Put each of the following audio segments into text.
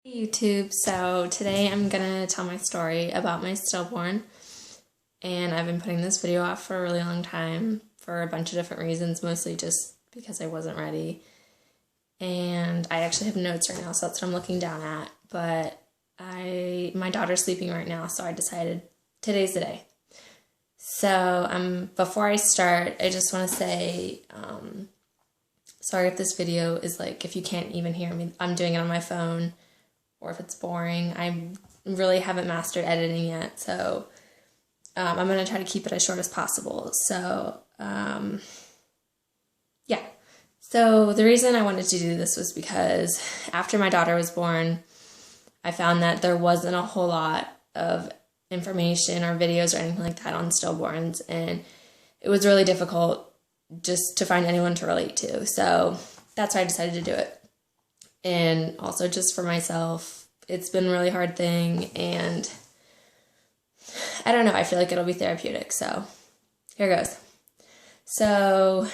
Hey YouTube, so today I'm gonna tell my story about my stillborn, and I've been putting this video off for a really long time for a bunch of different reasons, mostly just because I wasn't ready. And I actually have notes right now, so that's what I'm looking down at, but my daughter's sleeping right now, so I decided today's the day. So before I start, I just want to say sorry if this video is like, if you can't even hear me, I'm doing it on my phone, or if it's boring. I really haven't mastered editing yet, so I'm going to try to keep it as short as possible. So, yeah. So the reason I wanted to do this was because after my daughter was born, I found that there wasn't a whole lot of information or videos or anything like that on stillborns, and it was really difficult just to find anyone to relate to. So that's why I decided to do it. And also just for myself, it's been a really hard thing, and I don't know, I feel like it'll be therapeutic, so here goes. So,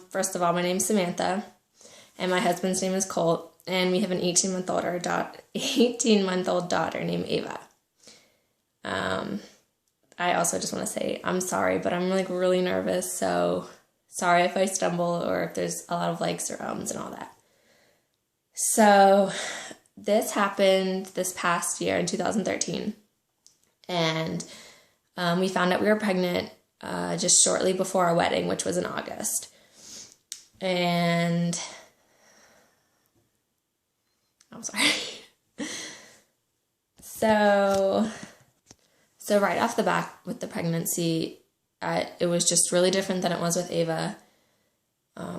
first of all, my name's Samantha, and my husband's name is Colt, and we have an 18-month-old daughter named Ava. I also just want to say I'm sorry, but I'm like really nervous, so sorry if I stumble or if there's a lot of likes or ums and all that. So this happened this past year in 2013, and we found out we were pregnant just shortly before our wedding, which was in August. And I'm sorry. So right off the bat with the pregnancy, it was just really different than it was with Ava.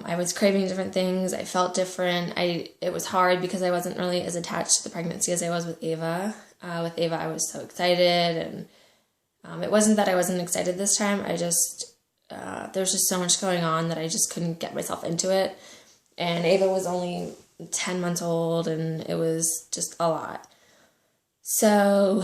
I was craving different things. I felt different. It was hard because I wasn't really as attached to the pregnancy as I was with Ava. With Ava, I was so excited, and it wasn't that I wasn't excited this time. There was just so much going on that I just couldn't get myself into it. And Ava was only 10 months old, and it was just a lot. So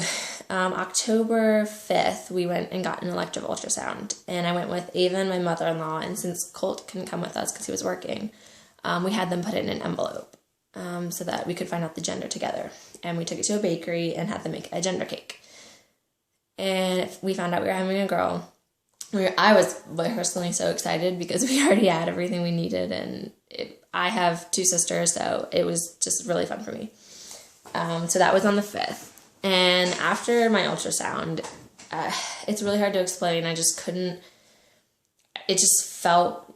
October 5th, we went and got an elective ultrasound, and I went with Ava and my mother-in-law, and since Colt couldn't come with us because he was working, we had them put it in an envelope so that we could find out the gender together. And we took it to a bakery and had them make a gender cake. And we found out we were having a girl. I was personally so excited because we already had everything we needed, and I have two sisters, so it was just really fun for me. So that was on the 5th. And after my ultrasound, it's really hard to explain. I just couldn't, it just felt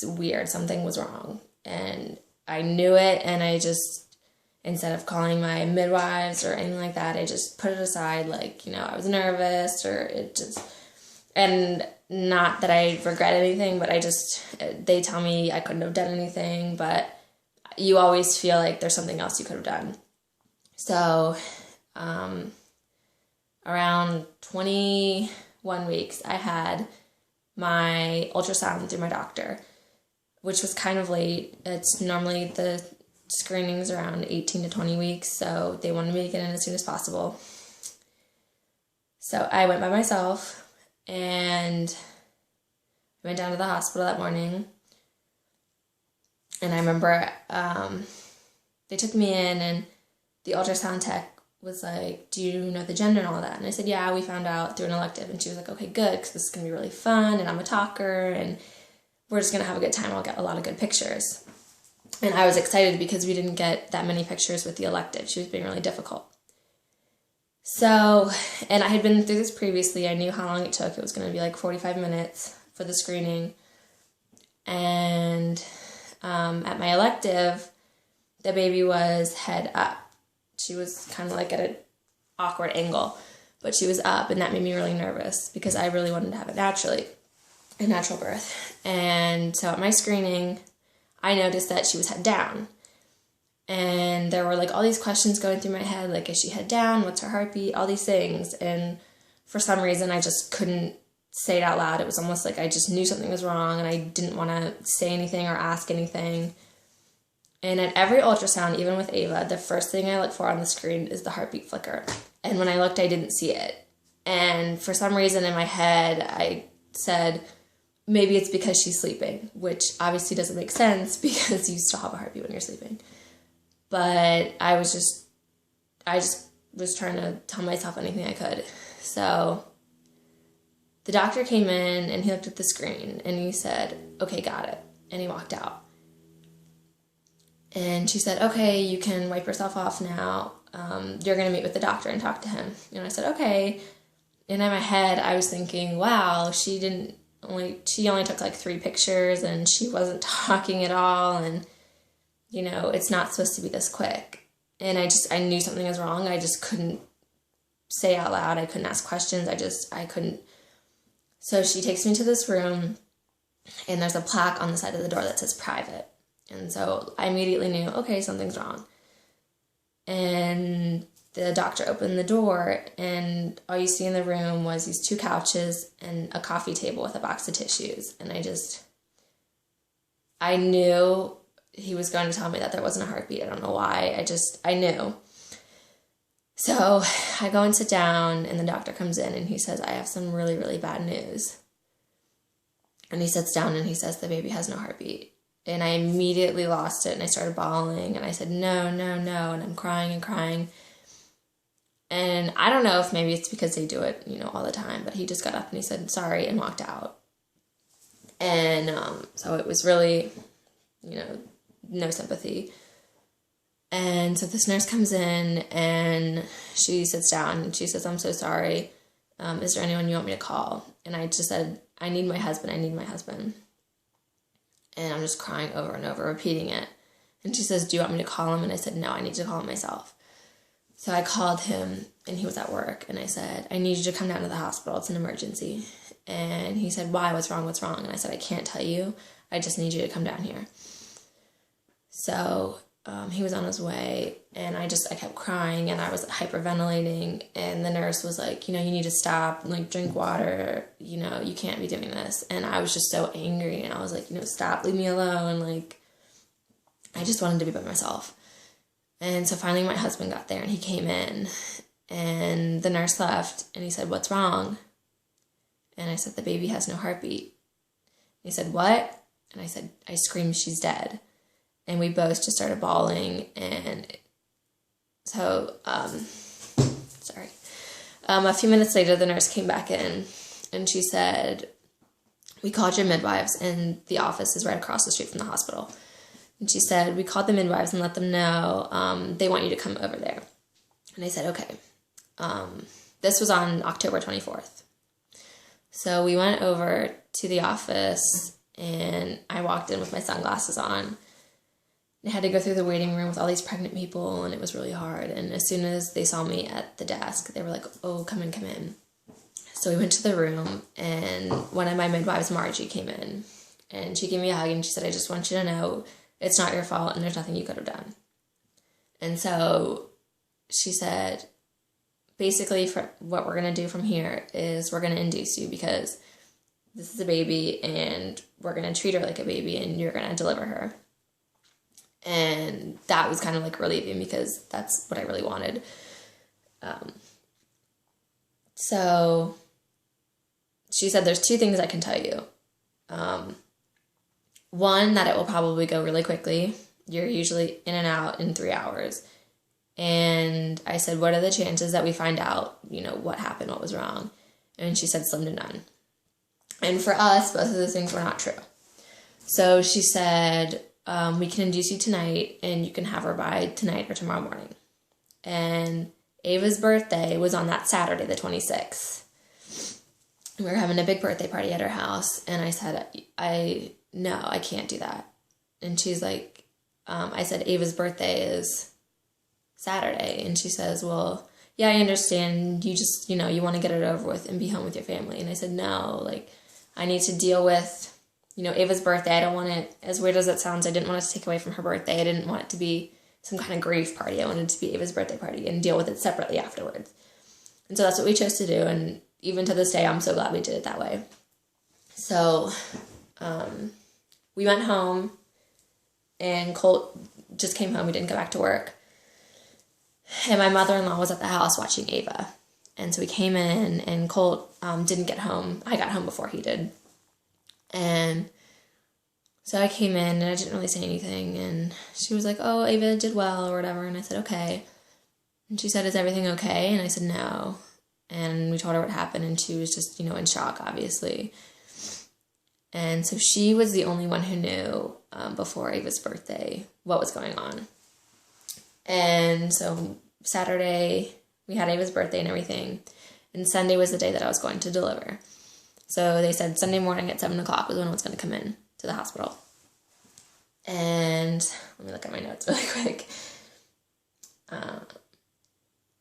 weird. Something was wrong. And I knew it, and I just, instead of calling my midwives or anything like that, I just put it aside, like, I was nervous, or and not that I regret anything, but they tell me I couldn't have done anything, but you always feel like there's something else you could have done. So, around 21 weeks, I had my ultrasound through my doctor, which was kind of late. It's normally the screening's around 18 to 20 weeks, so they wanted me to get in as soon as possible. So I went by myself, and I went down to the hospital that morning, and I remember they took me in, and the ultrasound tech was like, do you know the gender and all that? And I said, yeah, we found out through an elective. And she was like, okay, good, because this is going to be really fun, and I'm a talker, and we're just going to have a good time. I'll get a lot of good pictures. And I was excited because we didn't get that many pictures with the elective. She was being really difficult. So, and I had been through this previously. I knew how long it took. It was going to be like 45 minutes for the screening. And at my elective, the baby was head up. She was kind of like at an awkward angle, but she was up, and that made me really nervous because I really wanted to have it naturally, a natural birth. And so at my screening, I noticed that she was head down, and there were like all these questions going through my head, like, is she head down? What's her heartbeat? All these things. And for some reason, I just couldn't say it out loud. It was almost like I just knew something was wrong, and I didn't want to say anything or ask anything. And at every ultrasound, even with Ava, the first thing I look for on the screen is the heartbeat flicker. And when I looked, I didn't see it. And for some reason in my head, I said, maybe it's because she's sleeping, which obviously doesn't make sense because you still have a heartbeat when you're sleeping. But I just was trying to tell myself anything I could. So the doctor came in and he looked at the screen and he said, okay, got it. And he walked out. And she said, okay, you can wipe yourself off now. You're going to meet with the doctor and talk to him. And I said, okay. And in my head, I was thinking, wow, she only took like 3 pictures and she wasn't talking at all. And, it's not supposed to be this quick. And I knew something was wrong. I just couldn't say out loud. I couldn't ask questions. I couldn't. So she takes me to this room and there's a plaque on the side of the door that says private. And so I immediately knew, okay, something's wrong. And the doctor opened the door and all you see in the room was these 2 couches and a coffee table with a box of tissues. And I knew he was going to tell me that there wasn't a heartbeat. I don't know why. I knew. So I go and sit down and the doctor comes in and he says, I have some really, really bad news. And he sits down and he says, the baby has no heartbeat. And I immediately lost it and I started bawling and I said, no, no, no. And I'm crying and crying. And I don't know if maybe it's because they do it, all the time, but he just got up and he said, sorry, and walked out. And so it was really, no sympathy. And so this nurse comes in and she sits down and she says, I'm so sorry. Is there anyone you want me to call? And I just said, I need my husband. I need my husband. And I'm just crying over and over, repeating it. And she says, do you want me to call him? And I said, no, I need to call him myself. So I called him and he was at work. And I said, I need you to come down to the hospital. It's an emergency. And he said, why? What's wrong? What's wrong? And I said, I can't tell you. I just need you to come down here. So he was on his way and I kept crying and I was hyperventilating. And the nurse was like, you need to stop, drink water. You can't be doing this. And I was just so angry. And I was like, stop, leave me alone. I just wanted to be by myself. And so finally my husband got there and he came in and the nurse left and he said, what's wrong? And I said, the baby has no heartbeat. He said, what? And I said, I screamed, she's dead. And we both just started bawling. And so, sorry. A few minutes later, the nurse came back in and she said, we called your midwives and the office is right across the street from the hospital. And she said, we called the midwives and let them know they want you to come over there. And I said, okay. This was on October 24th. So we went over to the office and I walked in with my sunglasses on. I had to go through the waiting room with all these pregnant people and it was really hard. And as soon as they saw me at the desk, they were like, oh, come in, come in. So we went to the room and one of my midwives, Margie, came in and she gave me a hug and she said, I just want you to know it's not your fault and there's nothing you could have done. And so she said, basically for what we're going to do from here is we're going to induce you because this is a baby and we're going to treat her like a baby and you're going to deliver her. And that was kind of relieving because that's what I really wanted. So she said, there's 2 things I can tell you. One, that it will probably go really quickly. You're usually in and out in 3 hours. And I said, what are the chances that we find out, what happened, what was wrong? And she said, slim to none. And for us, both of those things were not true. So she said, we can induce you tonight and you can have her by tonight or tomorrow morning. And Ava's birthday was on that Saturday, the 26th. We were having a big birthday party at her house. And I said, no, I can't do that. And she's like, I said, Ava's birthday is Saturday. And she says, well, yeah, I understand. You just, you want to get it over with and be home with your family. And I said, no, I need to deal with, Ava's birthday. I don't want it, as weird as it sounds, I didn't want it to take away from her birthday. I didn't want it to be some kind of grief party. I wanted it to be Ava's birthday party and deal with it separately afterwards. And so that's what we chose to do. And even to this day, I'm so glad we did it that way. So we went home and Colt just came home. We didn't go back to work. And my mother-in-law was at the house watching Ava. And so we came in and Colt didn't get home. I got home before he did. And So I came in and I didn't really say anything, and she was like, oh, Ava did well or whatever, and I said, okay. And she said, is everything okay? And I said, no. And we told her what happened, and she was just, in shock, obviously. And so she was the only one who knew before Ava's birthday what was going on. And so Saturday, we had Ava's birthday and everything, and Sunday was the day that I was going to deliver. So they said Sunday morning at 7 o'clock was when I was going to come in to the hospital. And let me look at my notes really quick.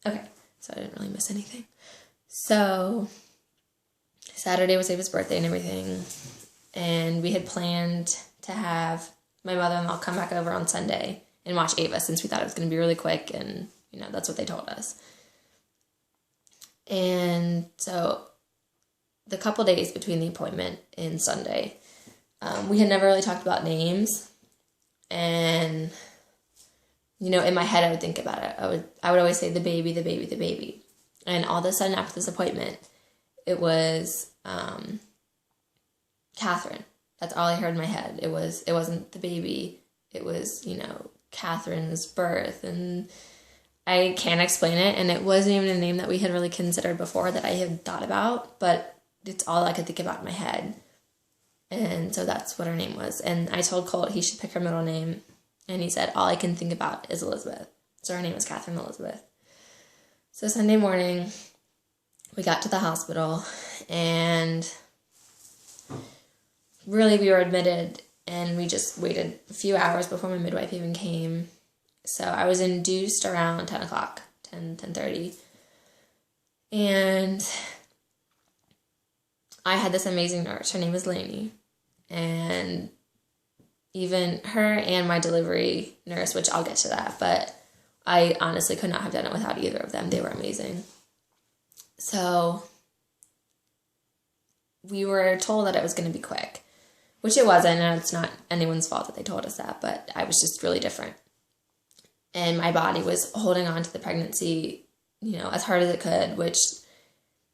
Okay, so I didn't really miss anything. So Saturday was Ava's birthday and everything, and we had planned to have my mother-in-law come back over on Sunday and watch Ava, since we thought it was going to be really quick, and that's what they told us. And so the couple days between the appointment and Sunday, we had never really talked about names, and in my head I would think about it. I would always say the baby, the baby, the baby. And all of a sudden after this appointment, it was Katherine. That's all I heard in my head. It wasn't the baby. It was, Katherine's birth. And I can't explain it. And it wasn't even a name that we had really considered before, that I had thought about, but it's all I could think about in my head. And so that's what her name was. And I told Colt he should pick her middle name. And he said, all I can think about is Elizabeth. So her name was Katherine Elizabeth. So Sunday morning, we got to the hospital, and really we were admitted, and we just waited a few hours before my midwife even came. So I was induced around 10 o'clock, 10:30. And I had this amazing nurse. Her name was Lainey. And even her and my delivery nurse, which I'll get to that, but I honestly could not have done it without either of them. They were amazing. So we were told that it was going to be quick, which it wasn't, and it's not anyone's fault that they told us that, but I was just really different. And my body was holding on to the pregnancy, as hard as it could, which,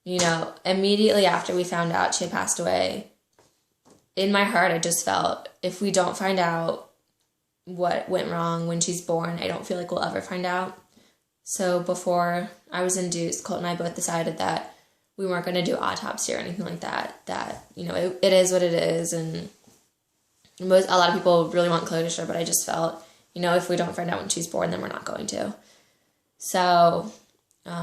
immediately after we found out she had passed away, in my heart, I just felt, if we don't find out what went wrong when she's born, I don't feel like we'll ever find out. So before I was induced, Colt and I both decided that we weren't going to do autopsy or anything like that, it is what it is. And a lot of people really want closure, but I just felt, if we don't find out when she's born, then we're not going to. So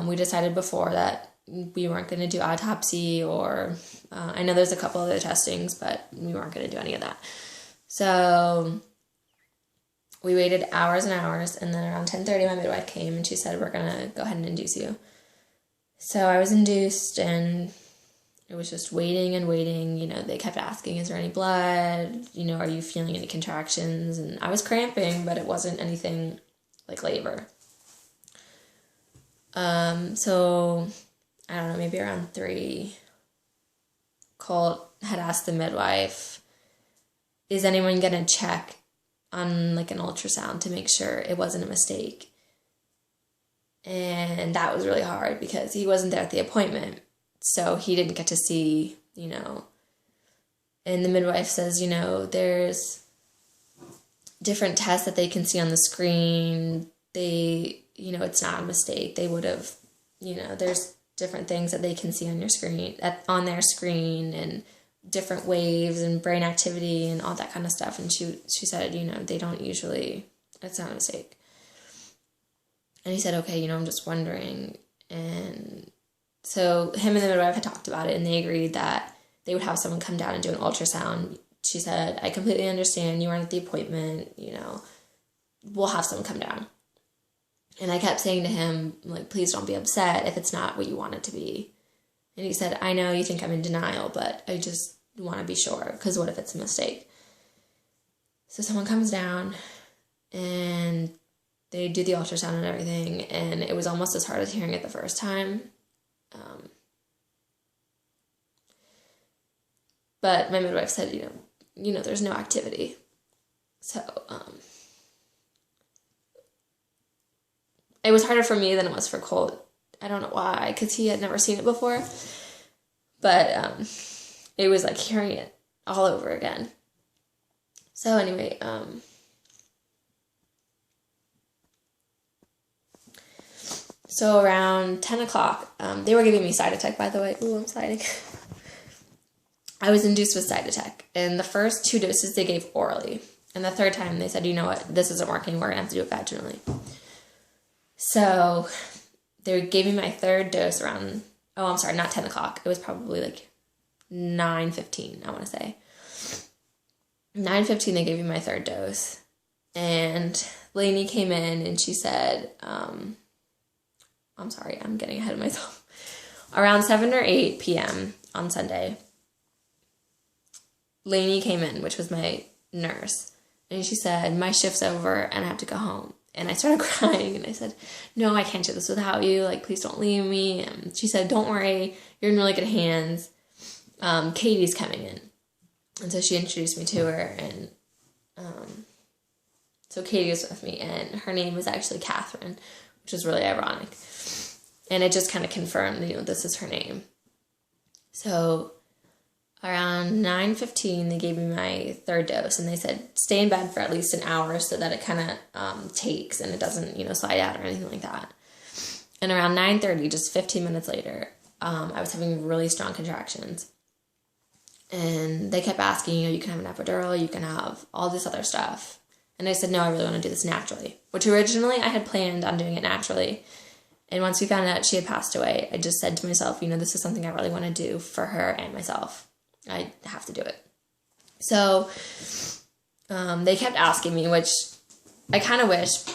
we decided before that we weren't going to do autopsy, or I know there's a couple other testings, but we weren't going to do any of that. So we waited hours and hours, and then around 10:30 my midwife came, and she said, we're going to go ahead and induce you. So I was induced, and it was just waiting and waiting. They kept asking, is there any blood? Are you feeling any contractions? And I was cramping, but it wasn't anything like labor. So I don't know, maybe around 3, Colt had asked the midwife, is anyone going to check on like an ultrasound to make sure it wasn't a mistake? And that was really hard because he wasn't there at the appointment, so he didn't get to see, and the midwife says, there's different tests that they can see on the screen. It's not a mistake. They would have, there's different things that they can see on your screen, on their screen, and different waves and brain activity and all that kind of stuff. And she said, they don't usually, it's not a mistake. And he said, okay, I'm just wondering. And so him and the midwife had talked about it, and they agreed that they would have someone come down and do an ultrasound. She said, I completely understand. You weren't at the appointment, we'll have someone come down. And I kept saying to him, like, please don't be upset if it's not what you want it to be. And he said, I know you think I'm in denial, but I just want to be sure, because what if it's a mistake? So someone comes down, and they do the ultrasound and everything, and it was almost as hard as hearing it the first time. But my midwife said, there's no activity. So, it was harder for me than it was for Colt. I don't know why, because he had never seen it before. But it was like hearing it all over again. So anyway, so around 10 o'clock, they were giving me Cytotec, by the way. Ooh, I'm sliding. I was induced with Cytotec. And the first 2 doses they gave orally. And the third time they said, you know what, this isn't working. We're going to have to do it vaginally. So they gave me my 3rd dose around, not 10 o'clock. It was probably like 9:15, I want to say. 9:15, they gave me my 3rd dose. And Lainey came in and she said, I'm sorry, I'm getting ahead of myself. Around 7 or 8 p.m. on Sunday, Lainey came in, which was my nurse. And she said, my shift's over and I have to go home. And I started crying and I said, no, I can't do this without you. Like, please don't leave me. And she said, don't worry, you're in really good hands. Katie's coming in. And so she introduced me to her. And so Katie was with me. And her name was actually Katherine, which was really ironic. And it just kind of confirmed, this is her name. So around 9:15, they gave me my 3rd dose, and they said, stay in bed for at least an hour so that it kind of takes and it doesn't, slide out or anything like that. And around 9:30, just 15 minutes later, I was having really strong contractions. And they kept asking, you can have an epidural, you can have all this other stuff. And I said, no, I really want to do this naturally, which originally I had planned on doing it naturally. And once we found out she had passed away, I just said to myself, this is something I really want to do for her and myself. I have to do it. So they kept asking me, which I kind of wish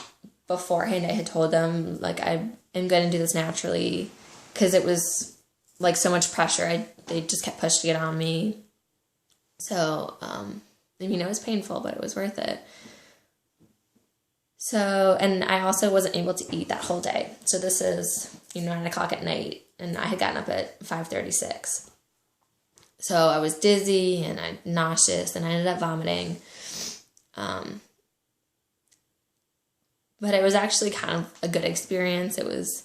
beforehand I had told them, like, I am going to do this naturally, because it was like so much pressure. They just kept pushing it on me. So, it was painful, but it was worth it. So, and I also wasn't able to eat that whole day. So this is, 9 o'clock at night, and I had gotten up at 5:36. So I was dizzy and nauseous, and I ended up vomiting. But it was actually kind of a good experience. It was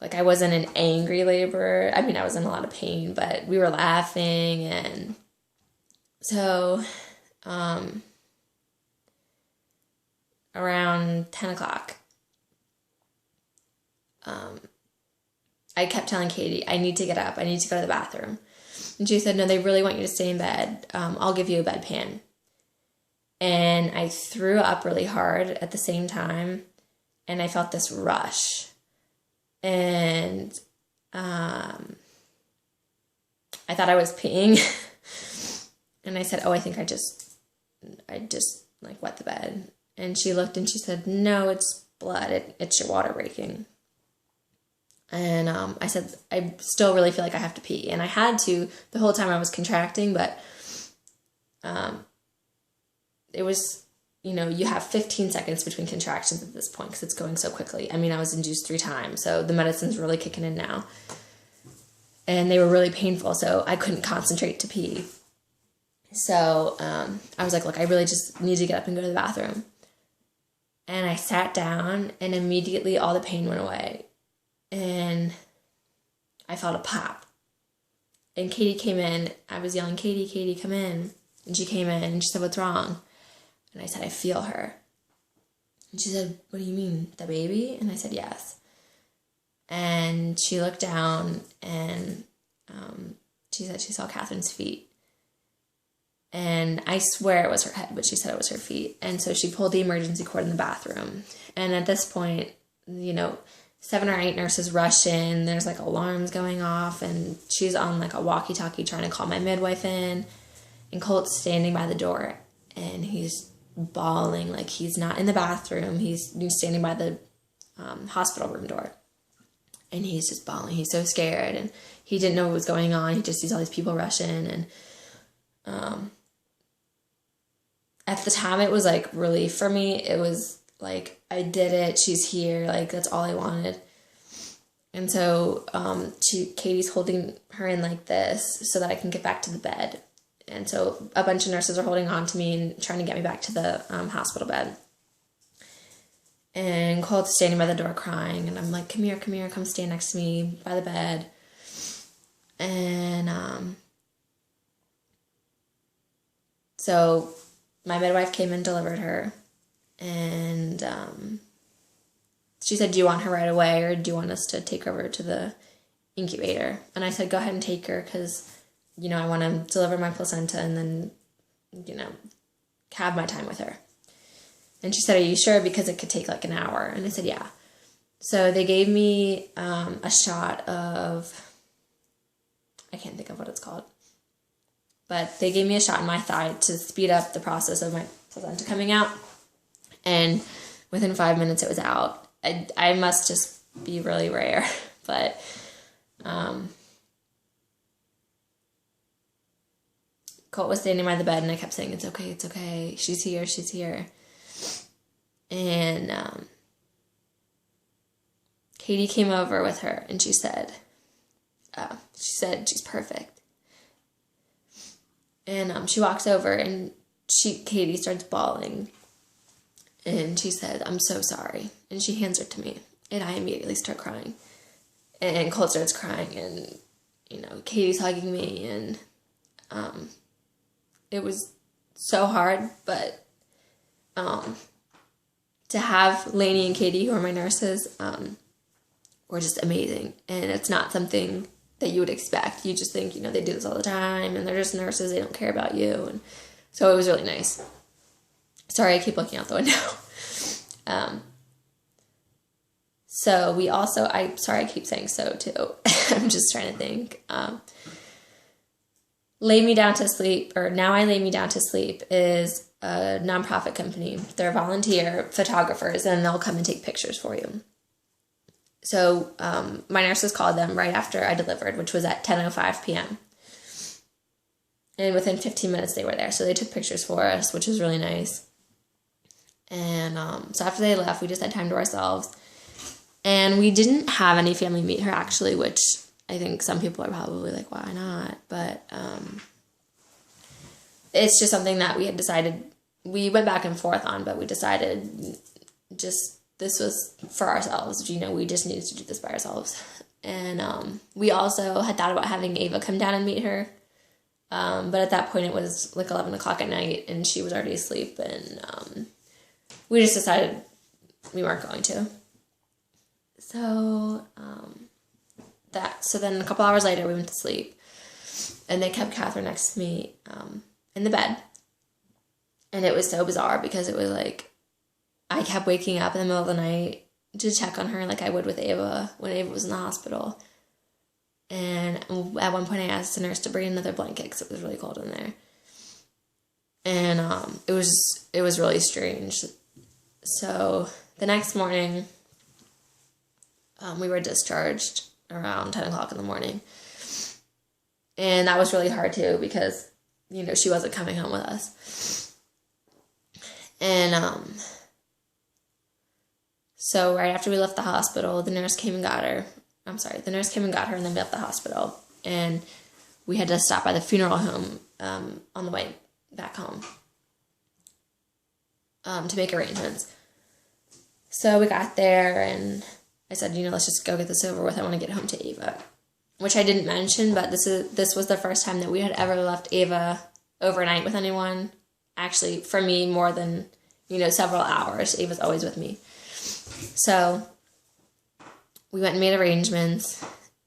like, I wasn't in angry labor. I was in a lot of pain, but we were laughing. And so, around 10 o'clock, I kept telling Katie, I need to get up. I need to go to the bathroom. And she said, no, they really want you to stay in bed. I'll give you a bedpan. And I threw up really hard at the same time. And I felt this rush. And I thought I was peeing. And I said, I think I just like wet the bed. And she looked and she said, no, it's blood. It's your water breaking. And I said, I still really feel like I have to pee. And I had to the whole time I was contracting, but it was, you have 15 seconds between contractions at this point because it's going so quickly. I was induced 3 times, so the medicine's really kicking in now. And they were really painful, so I couldn't concentrate to pee. So I was like, look, I really just need to get up and go to the bathroom. And I sat down, and immediately all the pain went away. And I felt a pop. And Katie came in. I was yelling, Katie, Katie, come in. And she came in, and she said, what's wrong? And I said, I feel her. And she said, what do you mean, the baby? And I said, yes. And she looked down, and she said she saw Catherine's feet. And I swear it was her head, but she said it was her feet. And so she pulled the emergency cord in the bathroom. And at this point, 7 or 8 nurses rush in. There's like alarms going off, and she's on like a walkie-talkie trying to call my midwife in. And Colt's standing by the door, and he's bawling like he's not in the bathroom. He's standing by the hospital room door, and he's just bawling. He's so scared, and he didn't know what was going on. He just sees all these people rush in, and at the time it was like relief for me. It was like, I did it. She's here. Like, that's all I wanted. And so Katie's holding her in like this so that I can get back to the bed. And so a bunch of nurses are holding on to me and trying to get me back to the hospital bed. And Colt's standing by the door crying. And I'm like, come here, come stand next to me by the bed. And so my midwife came and delivered her, and she said, do you want her right away, or do you want us to take her over to the incubator? And I said, go ahead and take her, because, I want to deliver my placenta and then, have my time with her. And she said, are you sure? Because it could take like an hour. And I said, yeah. So they gave me a shot of, I can't think of what it's called, but they gave me a shot in my thigh to speed up the process of my placenta coming out. And within 5 minutes, it was out. I must just be really rare, but Colt was standing by the bed, and I kept saying, it's okay, she's here. And Katie came over with her, and she said she's perfect. And she walks over, and Katie starts bawling. And she said, I'm so sorry. And she hands her to me. And I immediately start crying. And Colt starts crying. And, Katie's hugging me. And it was so hard. But to have Lainey and Katie, who are my nurses, were just amazing. And it's not something that you would expect. You just think, they do this all the time. And they're just nurses. They don't care about you. And so it was really nice. Sorry, I keep looking out the window. So we also, I keep saying so too. I'm just trying to think. Lay Me Down to Sleep, or Now I Lay Me Down to Sleep, is a nonprofit company. They're volunteer photographers, and they'll come and take pictures for you. So my nurses called them right after I delivered, which was at 10:05 p.m. And within 15 minutes they were there. So they took pictures for us, which was really nice. And so after they left, we just had time to ourselves. And we didn't have any family meet her, actually, which I think some people are probably like, why not? But it's just something that we had decided, we went back and forth on, but we decided this was for ourselves. We just needed to do this by ourselves. And we also had thought about having Ava come down and meet her. But at that point, it was like 11 o'clock at night, and she was already asleep, and we just decided we weren't going to. So then a couple hours later, we went to sleep, and they kept Katherine next to me in the bed. And it was so bizarre, because it was like I kept waking up in the middle of the night to check on her like I would with Ava when Ava was in the hospital. And at one point I asked the nurse to bring another blanket because it was really cold in there. And it was really strange. So the next morning, we were discharged around 10 o'clock in the morning. And that was really hard too, because, she wasn't coming home with us. And so right after we left the hospital, the nurse came and got her, and then we left the hospital. And we had to stop by the funeral home on the way back home to make arrangements. So we got there, and I said, let's just go get this over with. I want to get home to Ava, which I didn't mention, but this was the first time that we had ever left Ava overnight with anyone. Actually, for me, more than, several hours. Ava's always with me. So we went and made arrangements,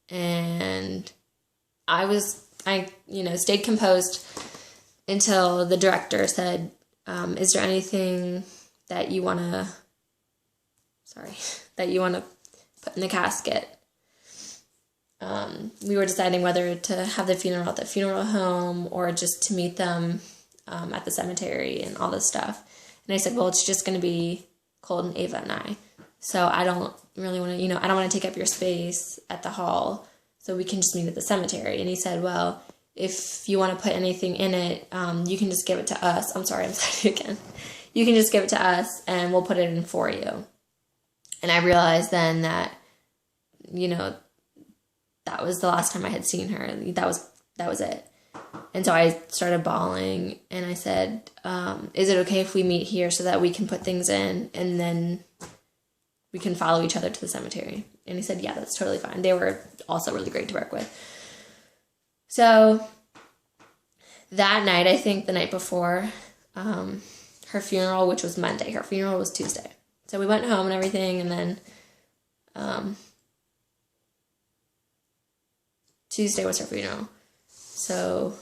and I stayed composed until the director said, is there anything that you want to put in the casket? We were deciding whether to have the funeral at the funeral home or just to meet them at the cemetery and all this stuff. And I said, well, it's just going to be Colt and Ava and I. So I don't really want to, I don't want to take up your space at the hall, so we can just meet at the cemetery. And he said, well, if you want to put anything in it, you can just give it to us. I'm sorry again. You can just give it to us, and we'll put it in for you. And I realized then that, that was the last time I had seen her. That was it. And so I started bawling, and I said, is it okay if we meet here so that we can put things in, and then we can follow each other to the cemetery? And he said, yeah, that's totally fine. They were also really great to work with. So that night, I think the night before, her funeral, which was Monday. Her funeral was Tuesday. So we went home and everything, and then Tuesday was her funeral. So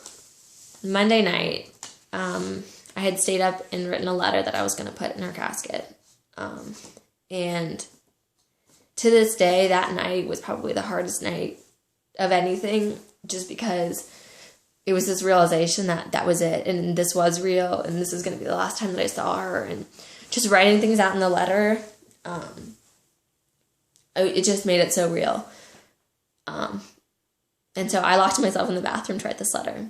Monday night, I had stayed up and written a letter that I was going to put in her casket. And to this day, that night was probably the hardest night of anything, just because it was this realization that that was it, and this was real, and this is going to be the last time that I saw her, and just writing things out in the letter, it just made it so real. And so I locked myself in the bathroom to write this letter.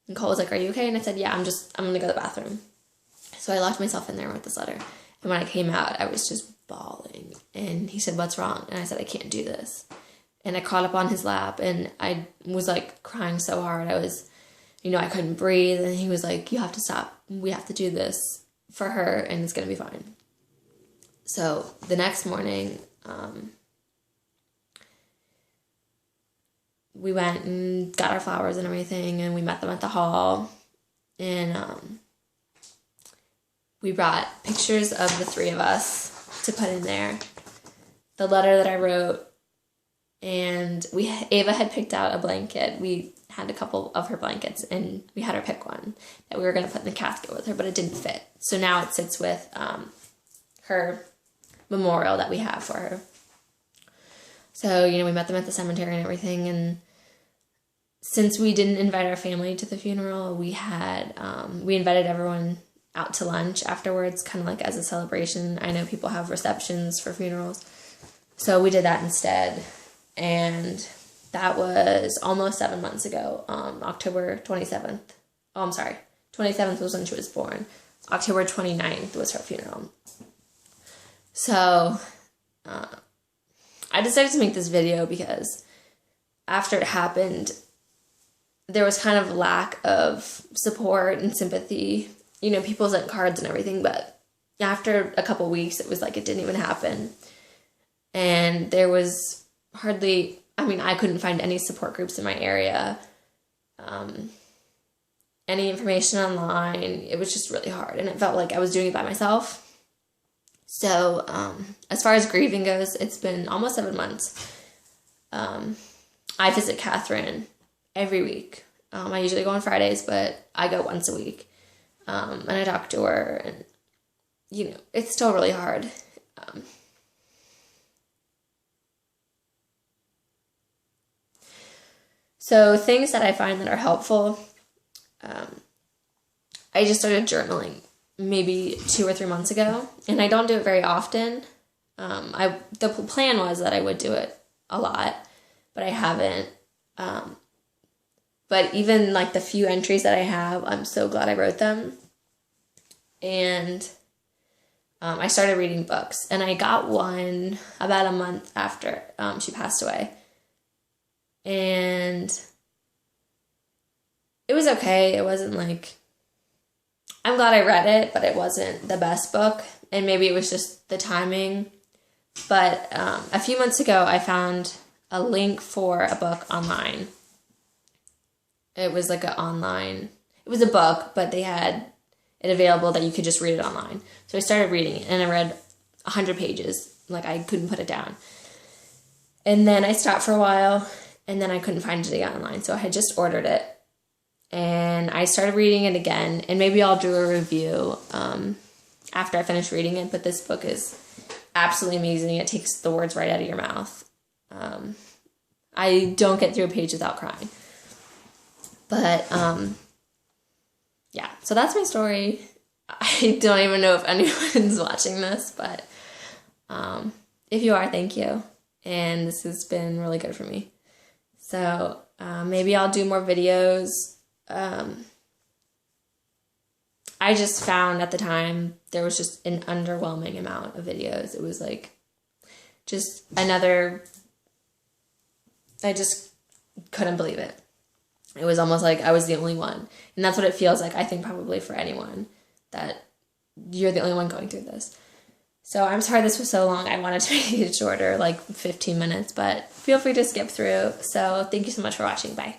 And Cole was like, "Are you okay?" And I said, "Yeah, I'm going to go to the bathroom." So I locked myself in there and wrote this letter. And when I came out, I was just bawling. And he said, "What's wrong?" And I said, "I can't do this." And I crawled up on his lap, and I was like crying so hard. I was, I couldn't breathe. And he was like, "You have to stop. We have to do this for her, and it's going to be fine." So the next morning, we went and got our flowers and everything, and we met them at the hall. And we brought pictures of the three of us to put in there, the letter that I wrote, and Ava had picked out a blanket. We had a couple of her blankets, and we had her pick one that we were going to put in the casket with her, but it didn't fit. So now it sits with her memorial that we have for her. So, we met them at the cemetery and everything, and since we didn't invite our family to the funeral, we invited everyone out to lunch afterwards, kind of like as a celebration. I know people have receptions for funerals, so we did that instead. And that was almost 7 months ago, October 27th. Oh, I'm sorry. 27th was when she was born. October 29th was her funeral. So I decided to make this video because after it happened, there was kind of lack of support and sympathy. People sent cards and everything, but after a couple weeks, it was like it didn't even happen. And there was hardly, I couldn't find any support groups in my area, any information online. It was just really hard, and it felt like I was doing it by myself. So as far as grieving goes, it's been almost 7 months. I visit Katherine every week. I usually go on Fridays, but I go once a week. And I talk to her, and, it's still really hard. So things that I find that are helpful, I just started journaling maybe 2 or 3 months ago, and I don't do it very often. The plan was that I would do it a lot, but I haven't. But even like the few entries that I have, I'm so glad I wrote them. And I started reading books, and I got one about a month after she passed away. And it was okay. It wasn't like, I'm glad I read it, but it wasn't the best book. And maybe it was just the timing. But a few months ago, I found a link for a book online. It was like it was a book, but they had it available that you could just read it online. So I started reading it, and I read 100 pages. Like, I couldn't put it down. And then I stopped for a while, and then I couldn't find it again online. So I had just ordered it, and I started reading it again, and maybe I'll do a review after I finish reading it. But this book is absolutely amazing. It takes the words right out of your mouth. I don't get through a page without crying. But, yeah, so that's my story. I don't even know if anyone's watching this, but if you are, thank you. And this has been really good for me. So maybe I'll do more videos. I just found at the time there was just an underwhelming amount of videos. It was like just I just couldn't believe it. It was almost like I was the only one. And that's what it feels like, I think, probably for anyone, that you're the only one going through this. So I'm sorry this was so long. I wanted to make it shorter, like 15 minutes, but feel free to skip through. So thank you so much for watching. Bye.